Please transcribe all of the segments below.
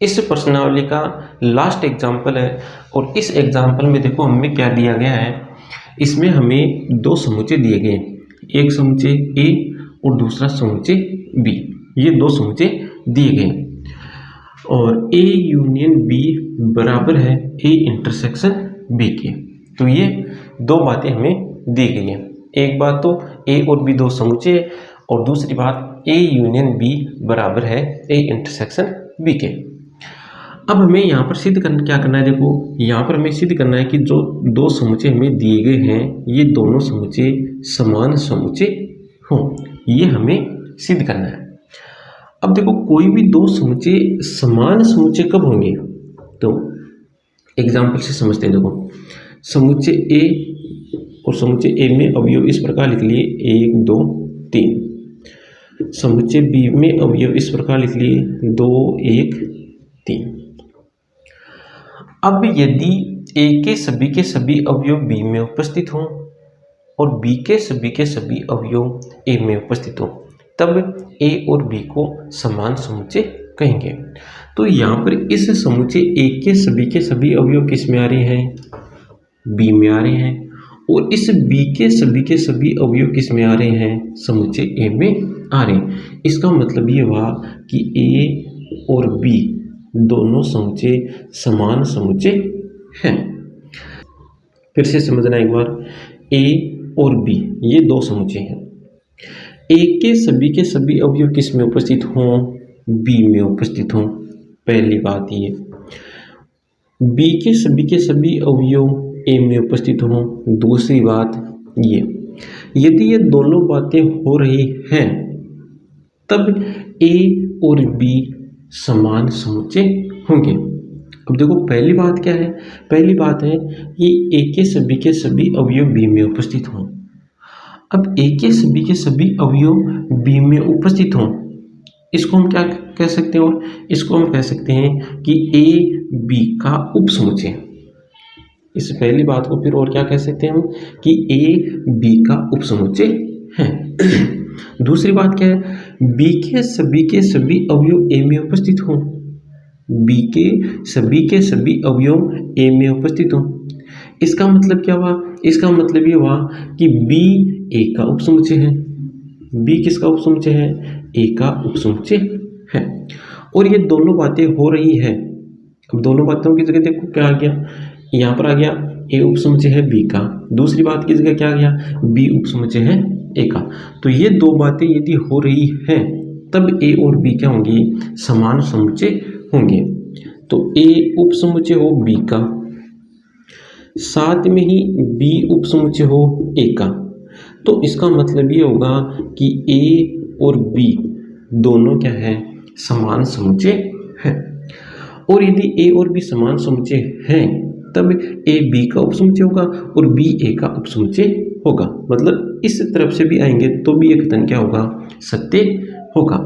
इस प्रश्नावली का लास्ट एग्जाम्पल है और इस एग्जाम्पल में देखो हमें क्या दिया गया है। इसमें हमें दो समुच्चय दिए गए, एक समुच्चय ए और दूसरा समुच्चय बी। ये दो समुच्चय दिए गए और ए यूनियन बी बराबर है ए इंटरसेक्शन बी के। तो ये दो बातें हमें दी गई हैं। एक बात तो ए और बी दो समुच्चय और दूसरी बात ए यूनियन बी बराबर है ए इंटरसेक्शन बी के। अब हमें यहाँ पर सिद्ध करना क्या करना है, देखो यहाँ पर हमें सिद्ध करना है कि जो दो समुच्चय हमें दिए गए हैं ये दोनों समुच्चय समान समुच्चय हों, ये हमें सिद्ध करना है। अब देखो कोई भी दो समुच्चय समान समुच्चय कब होंगे, तो एग्जाम्पल से समझते हैं। देखो समुच्चय ए और समुच्चय ए में अवयव इस प्रकार लिख लिए 1 2 3। समुच्चय बी में अवयव इस प्रकार लिख लिए 2 1 3। अब यदि ए के सभी अवयव बी में उपस्थित हों और बी के सभी अवयव ए में उपस्थित हों तब ए और बी को समान समुच्चय कहेंगे। तो यहाँ पर इस समुच्चय ए के सभी अवयव किस में आ रहे हैं, बी में आ रहे हैं, और इस बी के सभी अवयव किस में आ रहे हैं, समुच्चय ए में आ रहे हैं। इसका मतलब ये हुआ कि ए और बी दोनों समुच्चय समान समुच्चय हैं। फिर से समझना एक बार, ए और बी ये दो समुच्चय हैं। ए के सभी अवयव किस में उपस्थित हों, बी में उपस्थित हों, पहली बात ये। बी के सभी अवयव ए में उपस्थित हों, दूसरी बात ये। यदि ये दोनों बातें हो रही हैं तब ए और बी समान समुच्चय होंगे। अब देखो पहली बात क्या है, पहली बात है कि ए के सभी अवयव बी में उपस्थित हों। अब ए के सभी अवयव बी में उपस्थित हों, इसको हम क्या कह सकते हैं, इसको हम कह सकते हैं कि ए बी का उपसमुच्चय। इस पहली बात को फिर और क्या कह सकते हैं हम कि ए बी का उपसमुच्चय है। दूसरी बात क्या है, बी के सभी अवयव ए में उपस्थित हों, बी के सभी अवयव ए में उपस्थित हों। इसका मतलब क्या हुआ, इसका मतलब ये हुआ कि बी ए का उपसमुच्चय है। बी किसका उपसमुच्चय है, ए का उपसमुच्चय है। और ये दोनों बातें हो रही है। अब दोनों बातों की जगह देखो क्या आ गया, यहाँ पर आ गया ए उपसमुच्चय है बी का, दूसरी बात की जगह क्या आ गया, बी उपसमुच्चय है ए का। तो ये दो बातें यदि हो रही हैं तब ए और बी क्या होंगी, समान समुच्चय होंगे। तो ए उपसमुच्चय हो बी का, साथ में ही बी उपसमुच्चय हो ए का, तो इसका मतलब ये होगा कि ए और बी दोनों क्या है, समान समुच्चय है। और यदि ए और बी समान समुच्चय हैं तब ए बी का उपसमुच्चय होगा और बी ए का उपसमुच्चय होगा। मतलब इस तरफ से भी आएंगे तो भी ये कथन क्या होगा, सत्य होगा।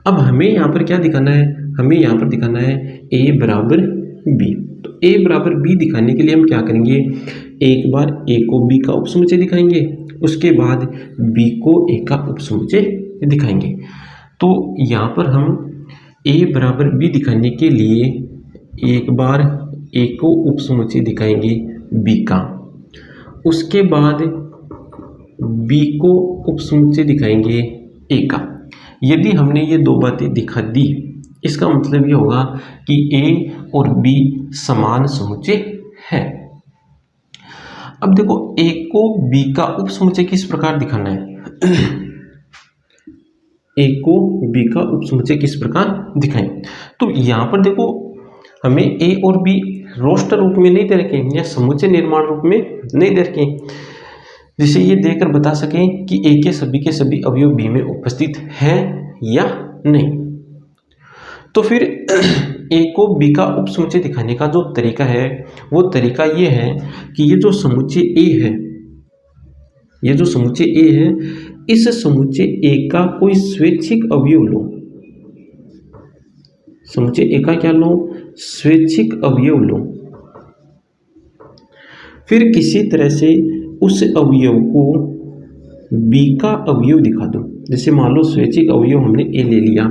अब हमें यहाँ पर क्या दिखाना है, हमें यहाँ पर दिखाना है ए बराबर बी। तो ए बराबर बी दिखाने के लिए हम क्या करेंगे, एक बार ए को बी का उपसमुच्चय दिखाएंगे, उसके बाद बी को ए का उपसमुच्चय दिखाएंगे। तो यहाँ पर हम ए बराबर बी दिखाने के लिए एक बार ए को उपसमुच्चय दिखाएंगे बी का, उसके बाद बी को उपसमुच्चय दिखाएंगे ए का। यदि हमने ये दो बातें दिखा दी, इसका मतलब ये होगा कि ए और बी समान समुच्चय है। अब देखो ए को बी का उपसमुच्चय किस प्रकार दिखाना है, ए को बी का उपसमुच्चय किस प्रकार दिखाएं। तो यहाँ पर देखो हमें ए और बी रोस्टर रूप में नहीं दे रखे या समुच्चय निर्माण रूप में नहीं दे रखे, जिसे ये देकर बता सकें कि ए के सभी अवयव बी में उपस्थित हैं या नहीं। तो फिर ए को बी का उपसमुच्चय दिखाने का जो तरीका है वो तरीका ये है कि ये जो समुच्चय ए है, ये जो समुच्चय ए है, इस समुच्चय ए का कोई स्वैच्छिक अवयव लो। समुच्चय ए का क्या लो, स्वैच्छिक अवयव लो। फिर किसी तरह से उस अवयव को बी का अवयव दिखा दो। जैसे मान लो स्वैच्छिक अवयव हमने ए ले लिया,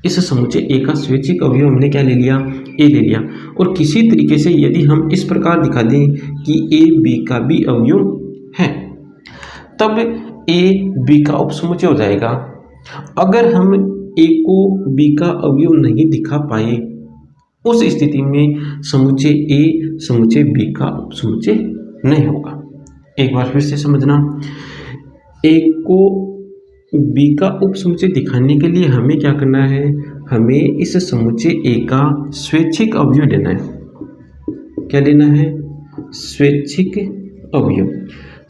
इस समुच्चय ए का स्वैच्छिक अवयव हमने क्या ले लिया, ए ले लिया। और किसी तरीके से यदि हम इस प्रकार दिखा दें कि ए बी का भी अवयव है, तब ए बी का उपसमुच्चय हो जाएगा। अगर हम ए को बी का अवयव नहीं दिखा पाए, उस स्थिति में समुच्चय ए समुच्चय बी का उपसमुच्चय नहीं होगा। एक बार फिर से समझना, ए को बी का उपसमुच्चय दिखाने के लिए हमें क्या करना है, हमें इस समुच्चय ए का स्वैच्छिक अवयव लेना है। क्या लेना है, स्वैच्छिक अवयव।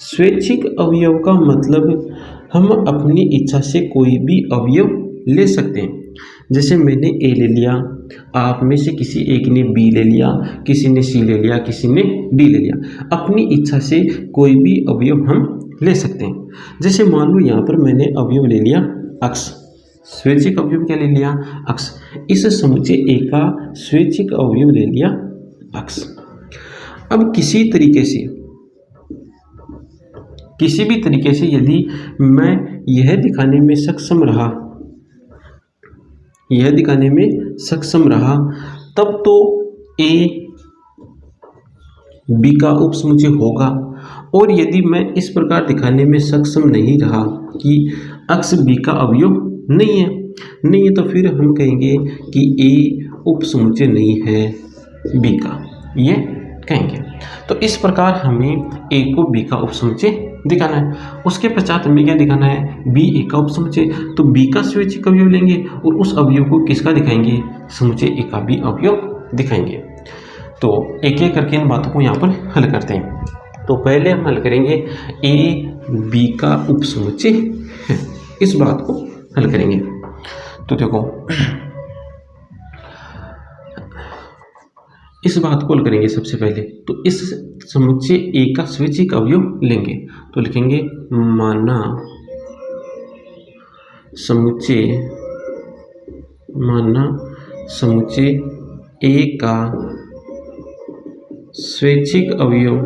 स्वैच्छिक अवयव का मतलब हम अपनी इच्छा से कोई भी अवयव ले सकते हैं। जैसे मैंने ए ले लिया, आप में से किसी एक ने बी ले लिया, किसी ने सी ले लिया, किसी ने डी ले लिया। अपनी इच्छा से कोई भी अवयव हम ले सकते हैं। जैसे मान लो यहाँ पर मैंने अवयव ले लिया अक्ष, स्वैच्छिक अवयव क्या ले लिया, अक्ष। इस समुच्चय ए का स्वैच्छिक अवयव ले लिया अक्ष। अब किसी भी तरीके से यदि मैं यह दिखाने में सक्षम रहा, तब तो ए बी का उपसमुच्चय होगा। और यदि मैं इस प्रकार दिखाने में सक्षम नहीं रहा कि अक्ष बी का अवयव नहीं है, तो फिर हम कहेंगे कि ए उपसमुच्चय नहीं है बी का, ये कहेंगे। तो इस प्रकार हमें ए को बी का उपसमुच्चय दिखाना है। उसके पश्चात हमें क्या दिखाना है, बी ए का उपसमुच्चय। तो बी का स्वैच्छिक अवयव लेंगे और उस अवयव को किसका दिखाएंगे, समुच्चय ए का भी अवयव दिखाएंगे। तो एक एक करके इन बातों को यहाँ पर हल करते हैं। तो पहले हम हल करेंगे ए बी का उपसमुच्चय है, इस बात को हल करेंगे। तो देखो, इस बात को हल करेंगे सबसे पहले। तो इस समुच्चय ए का स्वैच्छिक अवयव लेंगे, तो लिखेंगे माना समुच्चय ए का स्वैच्छिक अवयव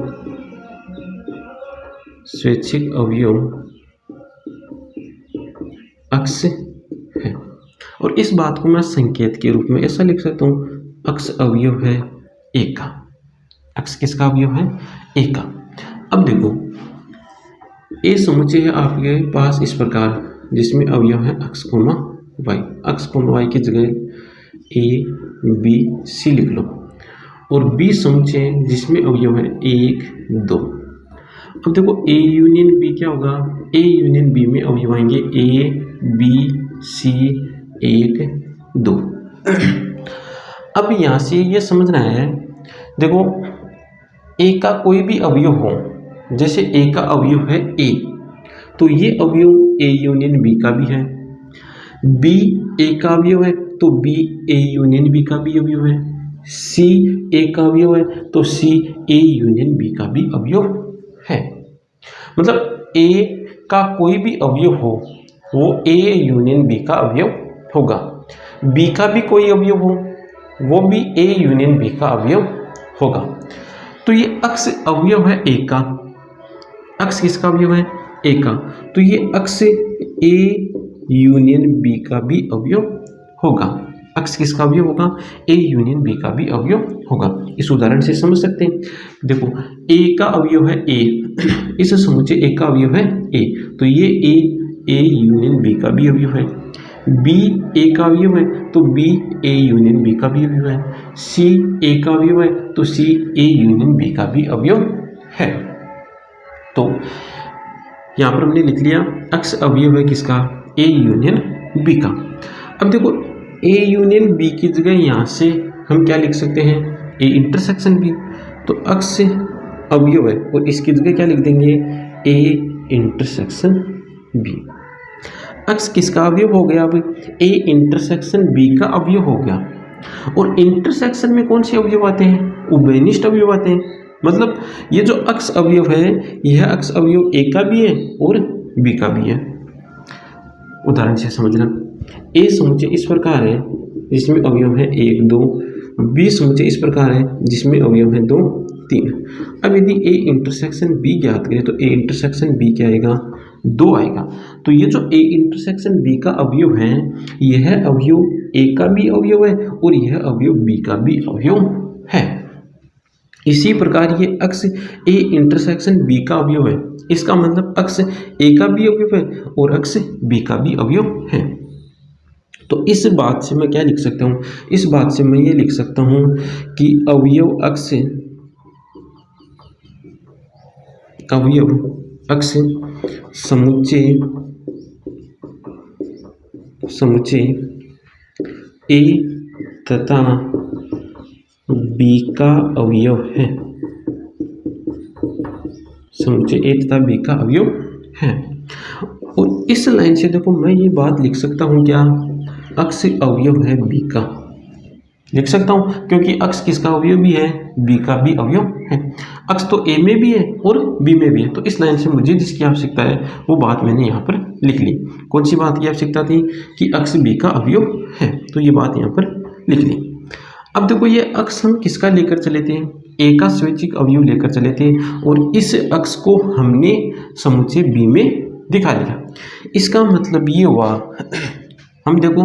अक्ष है। और इस बात को मैं संकेत के रूप में ऐसा लिख सकता हूँ, अक्ष अवयव है ए का। अक्ष किसका अवयव है, ए का। अब देखो, ए समुच्चय है आपके पास इस प्रकार, जिसमें अवयव है अक्ष कोमा वाई। अक्ष कोमा वाई की जगह ए बी सी लिख लो। और बी समुच्चय जिसमें अवयव है 1 2। अब देखो ए यूनियन बी क्या होगा, ए यूनियन बी में अवयव आएंगे ए बी सी 1 2। अब यहाँ से ये समझना है, देखो ए का कोई भी अवयव हो, जैसे ए का अवयव है ए, तो ये अवयव ए यूनियन बी का भी है। बी ए का अवयव है तो बी ए यूनियन बी का भी अवयव है। सी ए का अवयव है तो सी ए यूनियन बी का भी अवयव है। मतलब ए का कोई भी अवयव हो वो ए यूनियन बी का अवयव होगा। बी का भी कोई अवयव हो वो भी ए यूनियन बी का अवयव होगा। तो ये अक्ष अवयव है ए का। अक्ष किसका अवयव है, ए का। तो ये अक्ष ए यूनियन बी का भी अवयव होगा। अक्ष किसका अवयव होगा, ए यूनियन बी का भी अवयव होगा। इस उदाहरण से समझ सकते हैं। देखो ए का अवयव है ए, इस समुच्चय ए का अवयव है ए, तो ये ए यूनियन बी का भी अवयव है। बी ए का अवयव है तो बी ए यूनियन बी का भी अवयव है। सी ए का अवयव है तो सी ए यूनियन बी का भी अवयव है। तो यहाँ पर हमने लिख लिया अक्ष अवयव है किसका, ए यूनियन बी का। अब देखो ए यूनियन बी की जगह यहाँ से हम क्या लिख सकते हैं, ए इंटरसेक्शन बी। तो अक्ष अवयव है और इसकी जगह क्या लिख देंगे, ए इंटरसेक्शन बी। अक्ष किसका अवयव हो गया, अब ए इंटरसेक्शन बी का अवयव हो गया। और इंटरसेक्शन में कौन से अवयव आते हैं, उभयनिष्ठ अवयव आते हैं। मतलब ये जो अक्ष अवयव है यह अक्ष अवयव ए का भी है और बी का भी है। उदाहरण से समझना, ए समुच्चय इस प्रकार है जिसमें अवयव है 1 2, बी समुच्चय इस प्रकार है जिसमें अवयव है 2 3। अब यदि ए इंटरसेक्शन बी ज्ञात करें तो ए इंटरसेक्शन बी क्या आएगा, 2 आएगा। तो ये जो ए इंटरसेक्शन बी का अवयव है यह अवयव ए का भी अवयव है और यह अवयव बी का भी अवयव है। इसी प्रकार ये अक्ष ए इंटरसेक्शन बी का अवयव है, इसका मतलब अक्ष ए का भी अवयव है और अक्ष बी का भी अवयव है। तो इस बात से मैं क्या लिख सकता हूँ, इस बात से मैं ये लिख सकता हूँ कि अवयव अक्ष समुच्चय ए तथा बी का अवयव है, समुच्चय ए तथा बी का अवयव है। और इस लाइन से देखो मैं ये बात लिख सकता हूँ, क्या अक्ष अवयव है बी का, लिख सकता हूँ, क्योंकि अक्ष किसका अवयव भी है, बी का भी अवयव है। अक्ष तो ए में भी है और बी में भी है, तो इस लाइन से मुझे जिसकी आवश्यकता है वो बात मैंने यहाँ पर लिख ली। कौन सी बात की आवश्यकता थी कि अक्ष बी का अवयव है, तो ये बात यहाँ पर लिख ली। अब देखो ये अक्ष हम किसका लेकर चले थे, ए का स्वैच्छिक अवयव लेकर चले थे और इस अक्ष को हमने समुच्चय बी में दिखा दिया। इसका मतलब ये हुआ हम देखो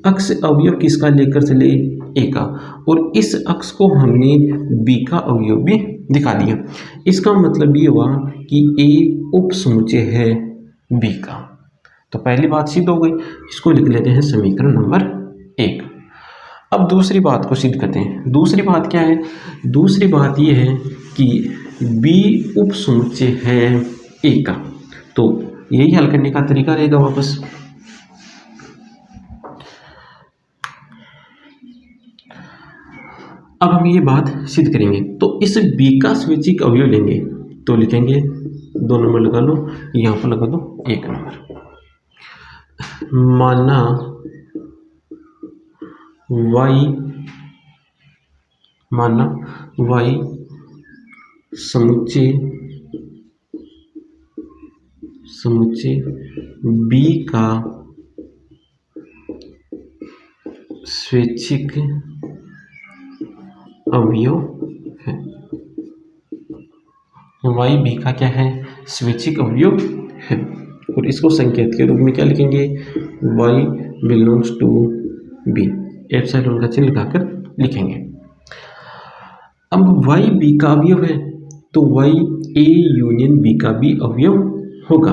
अक्ष अवयव किसका लेकर चले, ए का, और इस अक्ष को हमने बी का अवयव भी दिखा दिया। इसका मतलब ये हुआ कि ए उप समुच्चय है बी का। तो पहली बात सिद्ध हो गई, इसको लिख लेते हैं समीकरण नंबर 1। अब दूसरी बात को सिद्ध करते हैं। दूसरी बात क्या है, दूसरी बात ये है कि बी उप समुच्चय है ए का। तो यही हल करने का तरीका रहेगा वापस। अब हम ये बात सिद्ध करेंगे, तो इस बी का स्वैच्छिक अवयव लेंगे, तो लिखेंगे 2 नंबर लगा लो, यहाँ पर लगा दो 1 नंबर। माना y समुच्चय बी का स्वैच्छिक अवयव है। y बी का क्या है, स्वैच्छिक अवयव है। और इसको संकेत के रूप में क्या लिखेंगे, y belongs to be, epsilon का चिन्ह लगाकर लिखेंगे। अब y बी का अवयव है तो y a यूनियन b का भी अवयव होगा।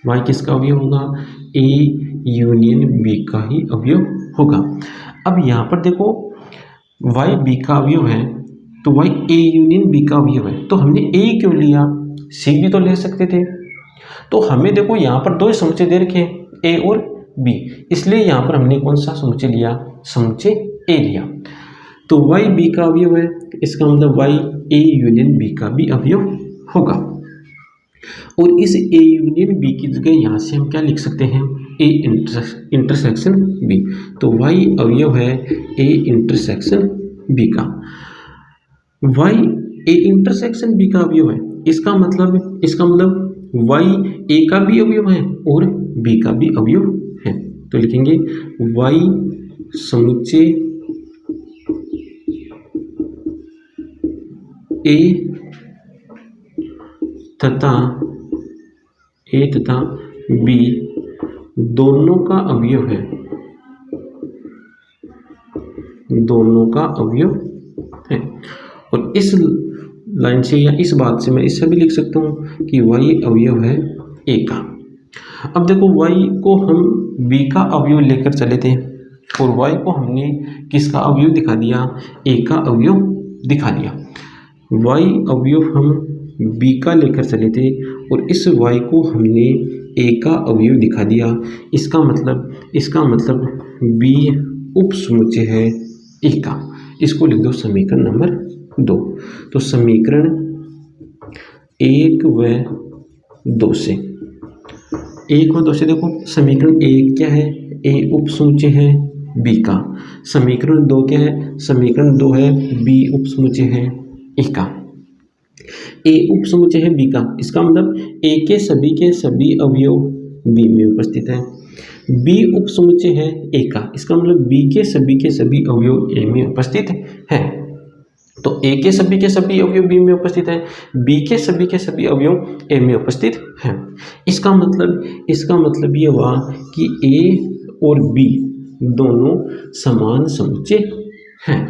y किसका अवयव होगा, a यूनियन b का ही अवयव होगा। अब यहाँ पर देखो y b का अवयव है तो y a यूनियन b का अवयव है, तो हमने a क्यों लिया, c भी तो ले सकते थे। तो हमें देखो यहाँ पर 2 समुच्चय दे रखे हैं, a और b, इसलिए यहाँ पर हमने कौन सा समुच्चय लिया, समुच्चय a लिया। तो y b का अवयव है, इसका मतलब y a यूनियन b का भी अवयव होगा। और इस a यूनियन b की जगह यहाँ से हम क्या लिख सकते हैं, a इंटरसेक्शन b। तो y अवयव है a इंटरसेक्शन b का। y a इंटरसेक्शन b का अवयव है, इसका मतलब y a का भी अवयव है और b का भी अवयव है। तो लिखेंगे y समुच्चय a तथा b दोनों का अवयव है, दोनों का अवयव है। और इस लाइन से या इस बात से मैं इससे भी लिख सकता हूँ कि y अवयव है a का। अब देखो y को हम b का अवयव लेकर चले थे और y को हमने किसका अवयव दिखा दिया, a का अवयव दिखा दिया। y अवयव हम b का लेकर चले थे और इस y को हमने a का अवयव दिखा दिया। इसका मतलब b उप समुच्चय है a का। इसको लिख दो समीकरण नंबर 2। तो समीकरण 1 व 2 से, 1 व 2 से देखो समीकरण 1 क्या है, a उप समुच्चय है b का। समीकरण 2 क्या है, समीकरण 2 है b उप समुच्चय है a का। a उप समुच्चय है b का, इसका मतलब a के सभी अवयव b में उपस्थित है। b उप समुच्चय है a का, इसका मतलब b के सभी अवयव a में उपस्थित है। तो a के सभी अवयव b में उपस्थित है, b के सभी अवयव a में उपस्थित है। इसका मतलब ये हुआ कि a और b दोनों समान समुच्चय हैं।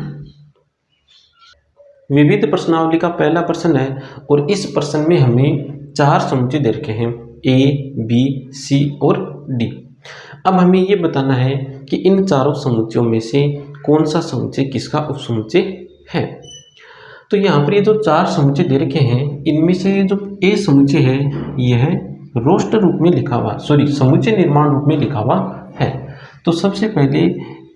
विविध प्रश्नावली का पहला प्रश्न है और इस प्रश्न में हमें 4 समुच्चय दे रखे हैं, ए, बी, सी और डी। अब हमें ये बताना है कि इन चारों समुच्चयों में से कौन सा समुच्चय किसका उपसमुच्चय है। तो यहाँ पर ये जो 4 समुच्चय दे रखे हैं, इनमें से जो ए समुच्चय है यह रोस्टर रूप में लिखा हुआ, समुच्चय निर्माण रूप में लिखा हुआ है। तो सबसे पहले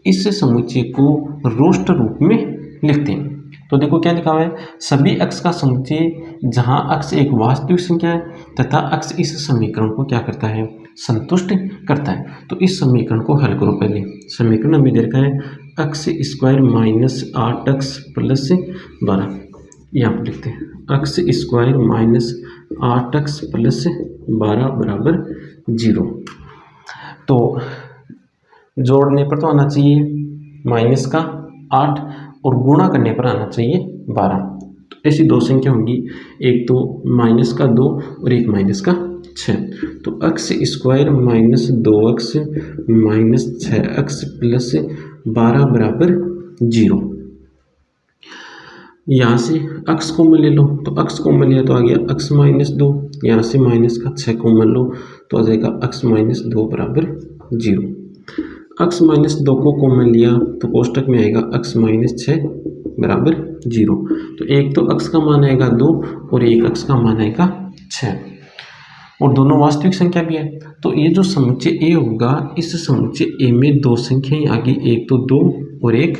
इस समुच्चय को रोस्टर रूप में लिखते हैं। तो देखो क्या लिखा हुआ है, सभी अक्ष का समुच्चय जहां अक्ष एक वास्तविक संख्या है तथा अक्ष इस समीकरण को क्या करता है, संतुष्ट करता है। तो इस समीकरण को हल करो। पहले समीकरण हमें दे रखा है अक्ष स्क्वायर माइनस 8x प्लस 12, यहाँ पर लिखते हैं अक्ष स्क्वायर माइनस 8x प्लस 12 बराबर 0। तो जोड़ने पर तो आना चाहिए माइनस का 8 और गुणा करने पर आना चाहिए 12। तो ऐसी दो संख्या होंगी, एक तो माइनस का 2 और एक माइनस का 6। तो अक्ष square minus 2x minus 6x plus 12 बराबर 0। यहाँ से अक्ष कॉमन ले लो, तो अक्ष कॉमन लिया तो आ गया अक्ष माइनस 2, यहाँ से माइनस का 6 कॉमन लो तो आ जाएगा अक्ष माइनस 2 बराबर 0। अक्ष माइनस 2 को कॉमन लिया तो कोष्टक में आएगा अक्ष माइनस 6 बराबर 0। तो एक तो अक्ष का मान आएगा 2 और एक अक्ष का मान आएगा 6 और दोनों वास्तविक संख्या भी है। तो ये जो समुच्चय ए होगा, इस समुच्चय ए में दो संख्याएं आ गई, एक तो 2 और एक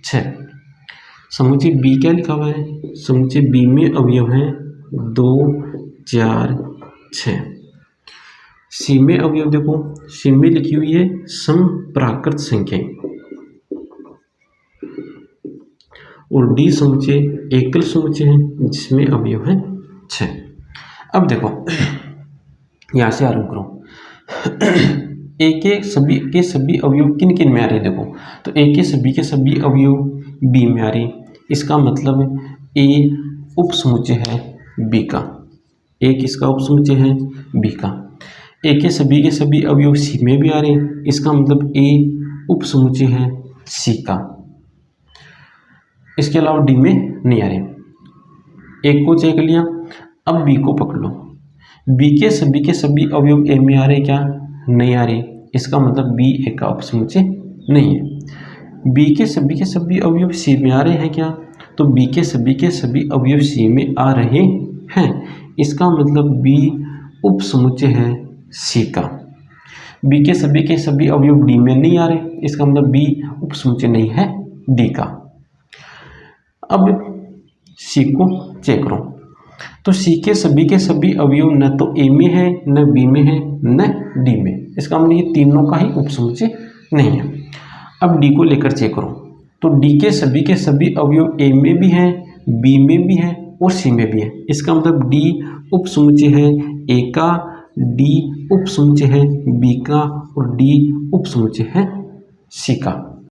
6। समुच्चय बी क्या लिखा हुआ है, समुच्चय बी में अवयव हैं 2, 4, 6। सी में अवयव देखो, सी में लिखी हुई है समप्राकृत संख्याएं और डी समुच्चय एकल समुच्चय है जिसमें अवयव है 6। अब देखो यहाँ से आरंभ करो। ए के सभी अवयव किन किन में आ रहे देखो, तो ए के सभी अवयव बी में आ रहे, इसका मतलब ए उपसमुच्चय है बी का, ए किसका उपसमुच्चय है बी का। ए के सभी अवयव सी में भी आ रहे हैं, इसका मतलब ए उपसमुच्चय है सी का। इसके अलावा डी में नहीं आ रहे। एक को चेक लिया, अब बी को पकड़ लो। बी के सभी अवयव ए में आ रहे क्या, नहीं आ रहे, इसका मतलब बी ए का उपसमुच्चय नहीं है। बी के सभी अवयव सी में आ रहे हैं क्या, तो बी के सभी अवयव सी में आ रहे हैं, इसका मतलब बी उपसमुच्चय है सी का। बी के सभी अवयव डी में नहीं आ रहे, इसका मतलब बी उपसमुच्चय नहीं है डी का। अब सी को चेक करो, तो सी के सभी अवयव न तो ए में है, न बी में है, न डी में, इसका मतलब ये तीनों का ही उपसमुच्चय नहीं है। अब डी को लेकर चेक करो, तो डी के सभी अवयव ए में भी हैं, बी में भी हैं और सी में भी है, इसका मतलब डी उपसमुच्चय है ए का, डी उपसमुच्चय है बी का और डी उपसमुच्चय है सी का।